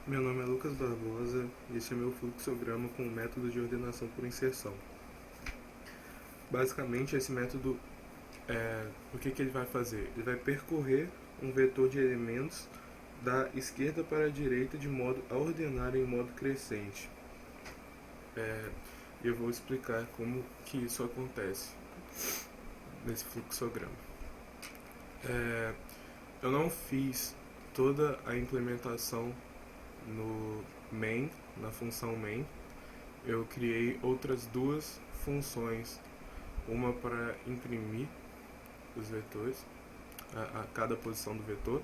Meu nome é Lucas Barbosa e este é meu fluxograma com o método de ordenação por inserção. Basicamente, esse método, o que ele vai fazer? Ele vai percorrer um vetor de elementos da esquerda para a direita de modo a ordenar em modo crescente. Eu vou explicar como que isso acontece nesse fluxograma. Eu não fiz toda a implementação no main, na função main. Eu criei outras duas funções, uma para imprimir os vetores, a cada posição do vetor,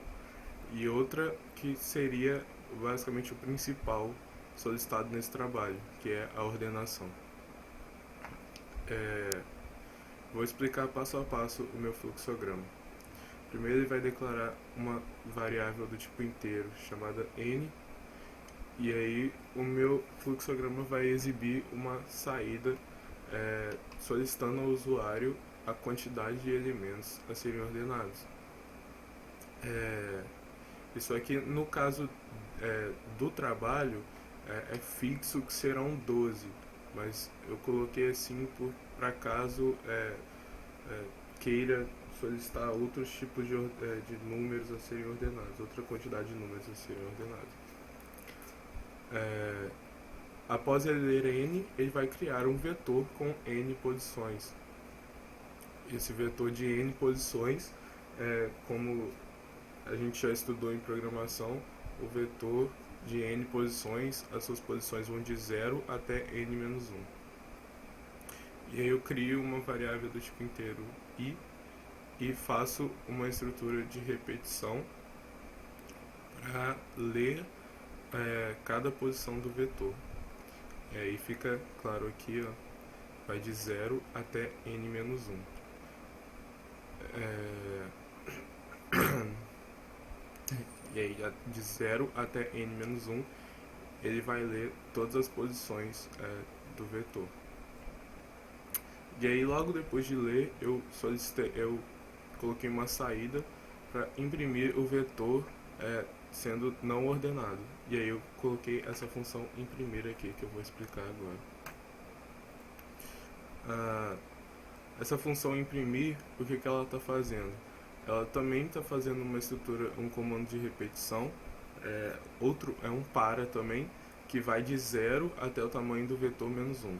e outra que seria basicamente o principal solicitado nesse trabalho, que é a ordenação. Vou explicar passo a passo o meu fluxograma. Primeiro ele vai declarar uma variável do tipo inteiro chamada n, e aí o meu fluxograma vai exibir uma saída solicitando ao usuário a quantidade de elementos a serem ordenados. Isso aqui, no caso do trabalho, é fixo que serão 12, mas eu coloquei assim para caso queira solicitar outros tipos de números a serem ordenados, outra quantidade de números a serem ordenados. Após ele ler n, ele vai criar um vetor com n posições. Esse vetor de n posições, como a gente já estudou em programação, o vetor de n posições, as suas posições vão de 0 até n-1. E aí eu crio uma variável do tipo inteiro i e faço uma estrutura de repetição para ler cada posição do vetor. E aí fica claro aqui, ó, vai de 0 até n-1. E aí de 0 até n-1 ele vai ler todas as posições do vetor. E aí logo depois de ler eu coloquei uma saída para imprimir o vetor sendo não ordenado. E aí eu coloquei essa função imprimir aqui, que eu vou explicar agora. Essa função imprimir, o que ela está fazendo? Ela também está fazendo uma estrutura, um comando de repetição, outro é um para também, que vai de 0 até o tamanho do vetor menos 1.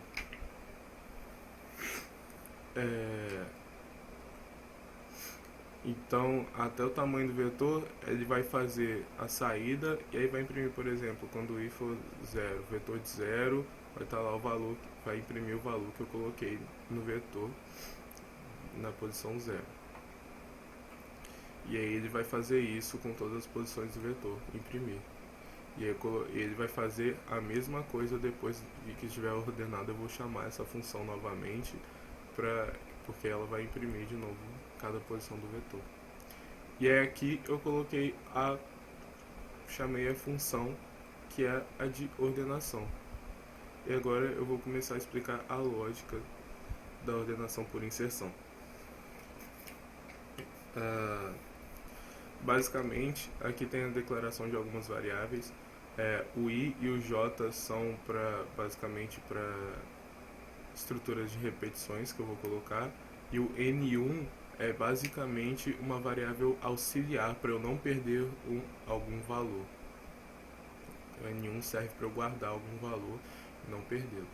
Então, até o tamanho do vetor, ele vai fazer a saída e aí vai imprimir, por exemplo, quando o i for 0, o vetor de 0, vai estar lá o valor, vai imprimir o valor que eu coloquei no vetor na posição 0. E aí ele vai fazer isso com todas as posições do vetor, imprimir. E aí ele vai fazer a mesma coisa depois de que estiver ordenado. Eu vou chamar essa função novamente, porque ela vai imprimir de novo cada posição do vetor. E aí aqui eu chamei a função que é a de ordenação. E agora eu vou começar a explicar a lógica da ordenação por inserção. Basicamente, aqui tem a declaração de algumas variáveis. O i e o j são basicamente para estruturas de repetições que eu vou colocar, e o n1 é basicamente uma variável auxiliar para eu não perder algum valor. O n1 serve para eu guardar algum valor e não perdê-lo.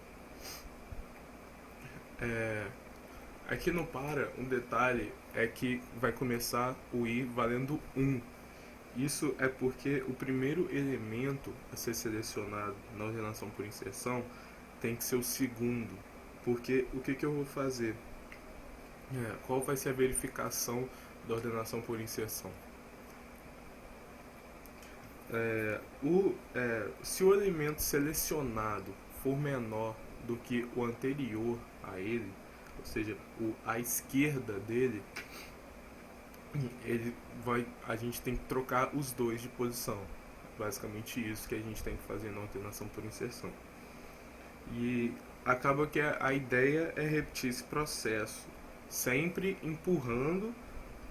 Aqui no para, um detalhe é que vai começar o i valendo 1. Isso é porque o primeiro elemento a ser selecionado na ordenação por inserção tem que ser o segundo. Porque o que eu vou fazer? Qual vai ser a verificação da ordenação por inserção? Se o elemento selecionado for menor do que o anterior a ele, ou seja, à esquerda dele, a gente tem que trocar os dois de posição. Basicamente isso que a gente tem que fazer na ordenação por inserção. E acaba que a ideia é repetir esse processo, sempre empurrando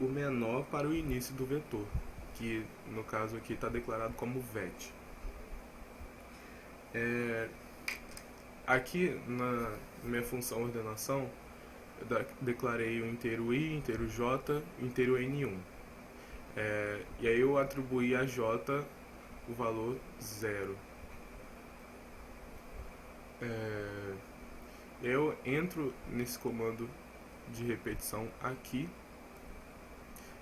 o menor para o início do vetor, que no caso aqui está declarado como vet. Aqui na minha função ordenação, eu declarei o inteiro i, inteiro j, inteiro n1. E aí eu atribuí a j o valor 0. Eu entro nesse comando de repetição aqui,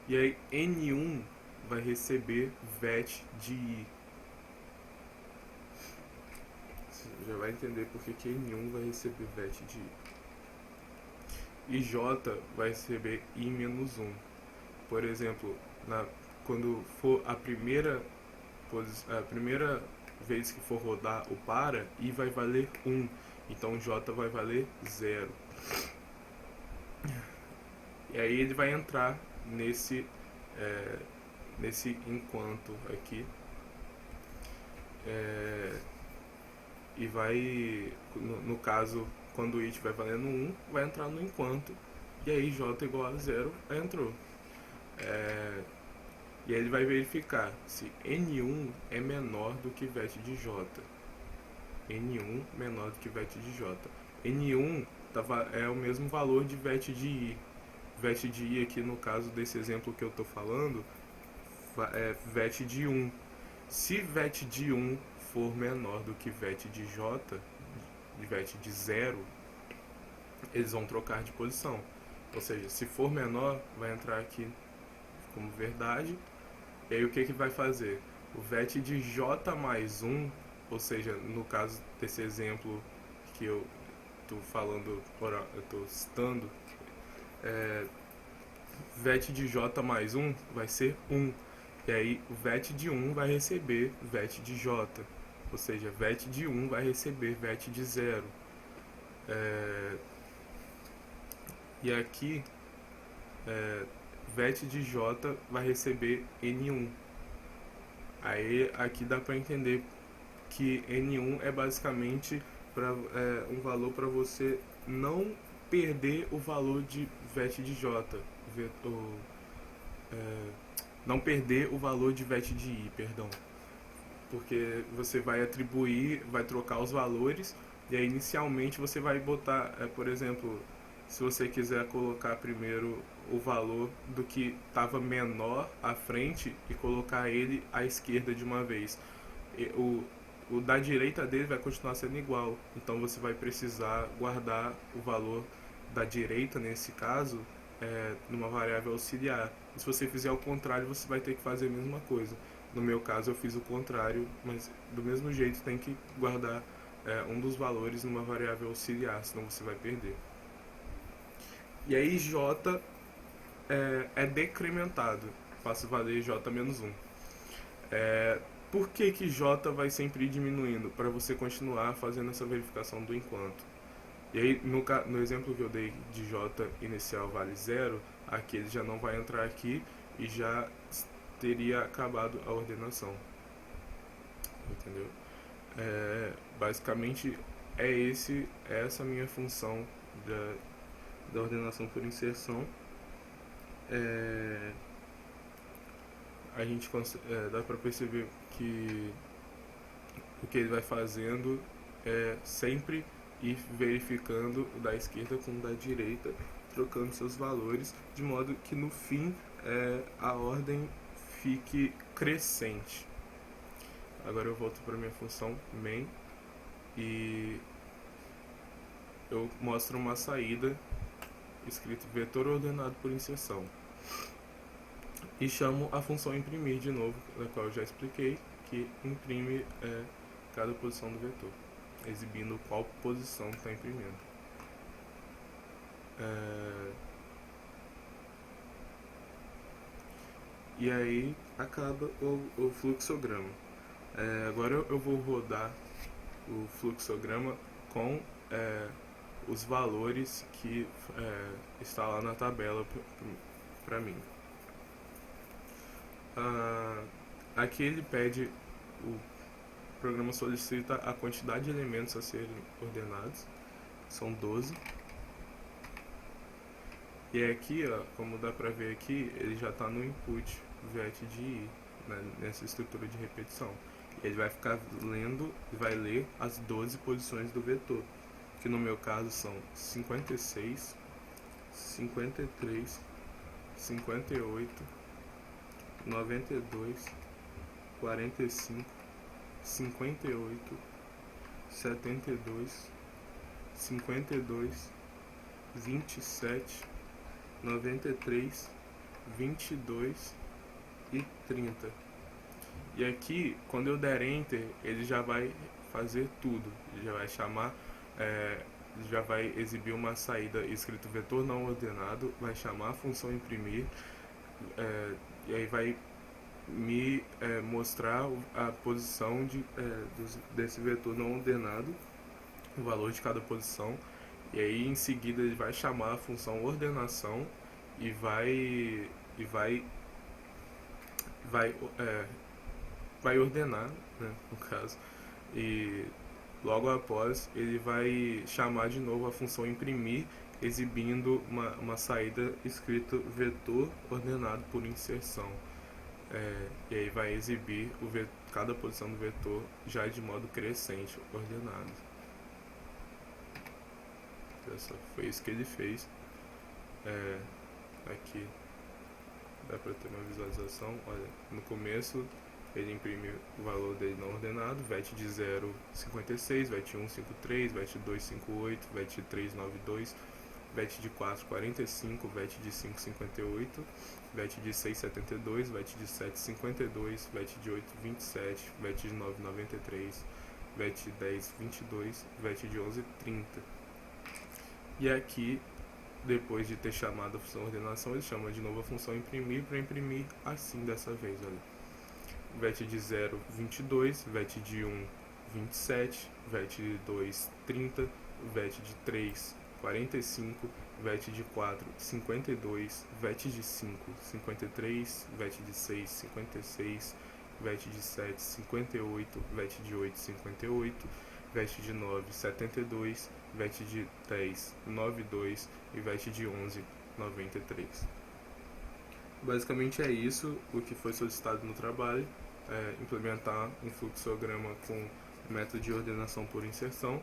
e aí n1 vai receber vet de i. Você já vai entender porque que n1 vai receber vet de i. E j vai receber i-1. Por exemplo, quando for a primeira vez que for rodar o para, i vai valer 1. Então j vai valer 0. E aí ele vai entrar nesse enquanto aqui. E vai, no caso, quando o it vai valendo 1, vai entrar no enquanto. E aí j igual a 0, entrou. E aí ele vai verificar se n1 é menor do que vet de j. n1 menor do que vet de j. n1 é o mesmo valor de vet de i. Vet de i aqui no caso desse exemplo que eu estou falando é vet de 1. Se vet de 1 for menor do que vet de j, de vet de 0, eles vão trocar de posição. Ou seja, se for menor, vai entrar aqui como verdade. E aí o que vai fazer? O vet de j mais 1, ou seja, no caso desse exemplo que eu estou falando, eu estou citando, vet de j mais 1 vai ser 1. E aí o vet de 1 vai receber vet de j. Ou seja, vet de 1 vai receber vet de 0. E aqui, vet de j vai receber n1. Aí aqui dá para entender que n1 é basicamente um valor para você não perder o valor de vet de j. Não perder o valor de vet de i, perdão. Porque você vai atribuir, vai trocar os valores, e aí inicialmente você vai botar, por exemplo, se você quiser colocar primeiro o valor do que estava menor à frente e colocar ele à esquerda de uma vez. O da direita dele vai continuar sendo igual, então você vai precisar guardar o valor da direita, nesse caso, numa variável auxiliar. E se você fizer o contrário, você vai ter que fazer a mesma coisa. No meu caso eu fiz o contrário, mas do mesmo jeito tem que guardar um dos valores numa variável auxiliar, senão você vai perder. E aí j é decrementado, faço valer j menos 1. Por que j vai sempre ir diminuindo? Para você continuar fazendo essa verificação do enquanto. E aí no exemplo que eu dei de j inicial vale 0, aqui ele já não vai entrar aqui e já teria acabado a ordenação. Entendeu? Basicamente é essa minha função da ordenação por inserção. A gente dá para perceber que o que ele vai fazendo é sempre ir verificando o da esquerda com o da direita, trocando seus valores, de modo que no fim a ordem fique crescente. Agora eu volto para minha função main e eu mostro uma saída escrito vetor ordenado por inserção. E chamo a função imprimir de novo, da qual eu já expliquei, que imprime cada posição do vetor, exibindo qual posição está imprimindo. E aí acaba o fluxograma. Agora eu vou rodar o fluxograma com os valores que está lá na tabela para mim. Aqui ele pede, o programa solicita a quantidade de elementos a serem ordenados, são 12. E aqui, como dá pra ver aqui, ele já está no input vet de i, né, nessa estrutura de repetição. ele vai ficar lendo e vai ler as 12 posições do vetor, que no meu caso são 56, 53, 58, 92, 45, 58, 72, 52, 27, 93, 22 e 30. E aqui, quando eu der Enter, ele já vai fazer tudo. Ele já vai chamar, já vai exibir uma saída escrito vetor não ordenado, vai chamar a função imprimir, e aí vai me mostrar a posição desse vetor não ordenado, o valor de cada posição, e aí em seguida ele vai chamar a função ordenação e vai ordenar, né, no caso, e logo após ele vai chamar de novo a função imprimir, exibindo uma saída escrito vetor ordenado por inserção. E aí vai exibir cada posição do vetor já de modo crescente, ordenado. Foi isso que ele fez. Aqui dá para ter uma visualização. Olha, no começo ele imprime o valor dele não ordenado, VET de 0, 56, VET 1, 53, VET 2, 58, VET 3, 92, VET de 4, 45, VET de 5, 58, VET de 6, 72, VET de 7, 52, VET de 8, 27, VET de 9, 93, VET de 10, 22, VET de 11, 30. E aqui, depois de ter chamado a função ordenação, ele chama de novo a função imprimir para imprimir assim dessa vez, olha. VET de 0, 22, VET de 1, 27, VET de 2, 30, VET de 3, 45, VET de 4, 52, VET de 5, 53, VET de 6, 56, VET de 7, 58, VET de 8, 58, VET de 9, 72, VET de 10, 92 e VET de 11, 93. Basicamente é isso o que foi solicitado no trabalho, implementar um fluxograma com método de ordenação por inserção.